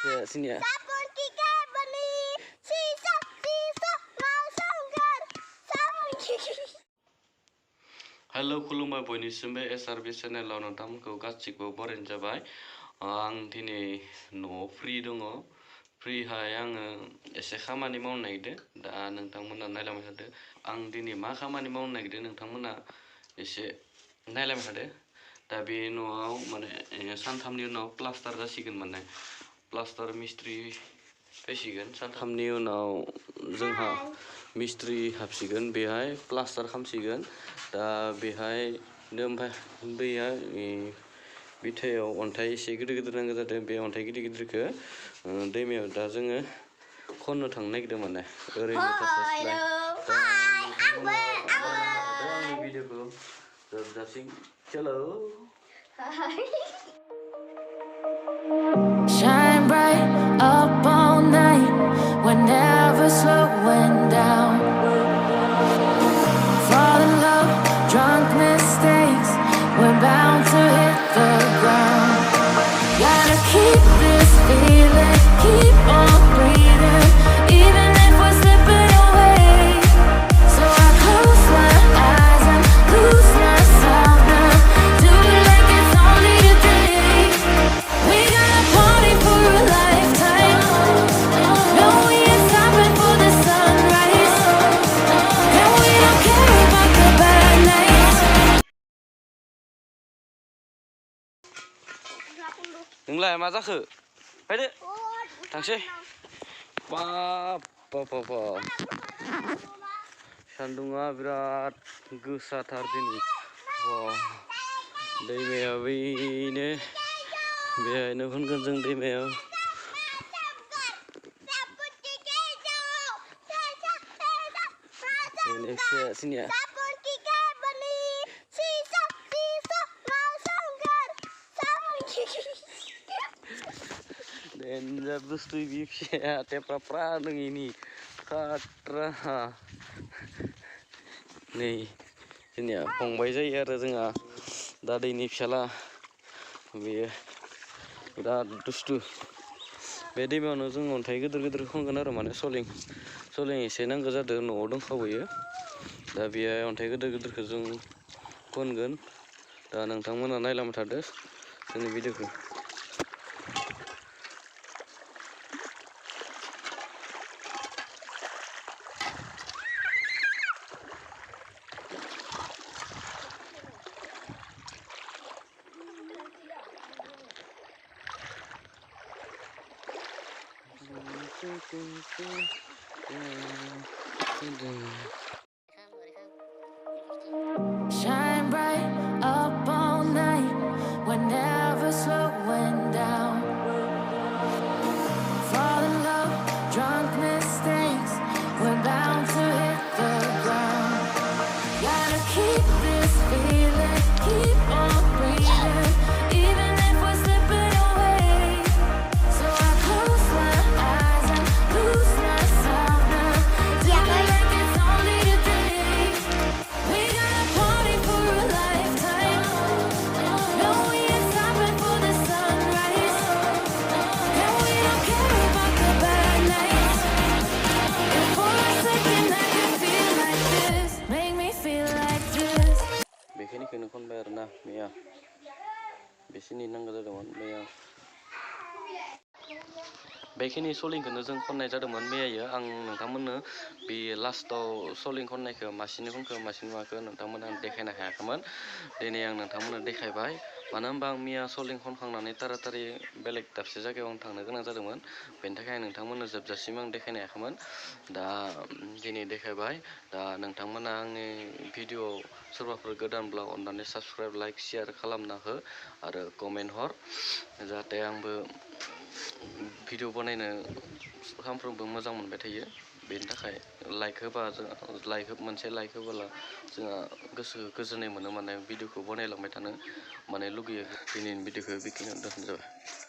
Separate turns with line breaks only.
Ya, sini ya. Halo खुलुमबाय बयनिसिमबो SRB चेनेलाव नोंथांमोनखौ गासिबो बरायनाय जाबाय। आं दिनै न'आव फ्रि दङ। फ्रिहाय आङो एसे खामानि मावनो नागिरदों। दा नोंथांमोना नायलांबाय थादो। आं दिनै मा खामानि मावनो नागिरदों नोंथांमोना एसे नायलांबाय थादो। दा बे न'आव माने सानथामनि उनाव प्लास्टार जासिगोन माने प्लास्टार मिस्ट्रि फैसिगोन। सानथामनि उनाव जोंहा मिस्ट्रि हाबसिगोन बेहाय प्लास्टार खालामसिगोन। दा बेहायनो ओमफ्राय दैया बिथायाव अन्थाइ एसे गिदिर गिदिर नांगौ जादों। बे अन्थाइ गिदिर गिदिरखौ दैमायाव दा जोङो खननो थांनो नागिरदों माने ओरैनो थास्लायस्लाय। आंनि भिडिअखौ जोबजासिम hello.
Shine bright up all night, we're never slowing down. Fall in love, drunk mistakes, we're bound to hit the ground. Gotta keep this feeling, keep on breathing, even if we're slipping away. So I close my eyes and lose myself now, do it like it's only today. We gonna party for a lifetime. No, we ain't stopping for the sunrise. And we don't care about the bad nights.
नोंलाय मा जाखो? फैदो थांसै। सान्दुङा बिराद गोसाथार दिनै। दैमाया बैनो बेहायनो फैगोन जों दैमायाव। sini ya. Danger bustu ibi ya tepra nang ini katra. Nih sini ya फंबाय जायो आरो जोंहा दा दैनि फिसाला बेयो बिराद दुस्थु। बे दैमायावनो जों अन्थाइ गिदिर गिदिर खनगोन आरो माने सलिं एसे नांगौ जादों न'आव दंखावयो। दा बेहाय अन्थाइ गिदिर गिदिरखौ जों खनगोन। दा नोंथांमोना नायलांबाय थादो जोंनि भिडिअखौ।
Shine bright up all night, we're never slowing down. Fall in love, drunk mistakes, we're bound to hit the ground. Gotta keep this feeling, keep on breathing, even if we're slipping away. So I close my eyes and lose myself now, do it like it's only today. We gonna party for a lifetime. No, we ain't stopping for the sunrise. And we don't care about the bad nights. If for a second I can feel like this, make me feel like this.
बेखिनिखौनो खनबाय आरोना मैया बेखिनि नांगौ जादोंमोन मैया। बेखिनि सलिंखौनो जों खननाय जादोंमोन मैयायो। आं नोंथांमोननो बे लास्टाव सलिं खननायखौ मासिनि खनखौ मासिनि माखौ नोंथांमोन आं देखायनो हायाखैमोन। दिनै आं नोंथांमोननो देखायबाय। मानो होनबा आं मैया सलिं खनखांनानै तारातारि बेलेग दाबसे जायगायाव आं थांनो गोनां जादोंमोन। बेनि थाखाय आं नोंथांमोननो जोबजासिम आं देखायनो हायाखैमोन। दा दिनै देखायबाय। दा नोंथांमोना आंनि भिडिअ'आव सोरबाफोर गोदानब्ला अननानै साबस्क्राइब लाइक शेयार खालामना हो आरो कमेन्ट हर जाहाथे आंबो भिडिअ बनायनो सानफ्रोमबो मोजां मोनबाय थायो। बेनि थाखाय लाइक होबा मोनसे लाइक होबोला जोंहा गोसो गोजोननाय मोनो माने भिडिअखौ बनायलांबाय थानो माने लुगैयो। दिनैनि भिडिअखौ बेखिनियावनो दोनथ'नाय जाबाय।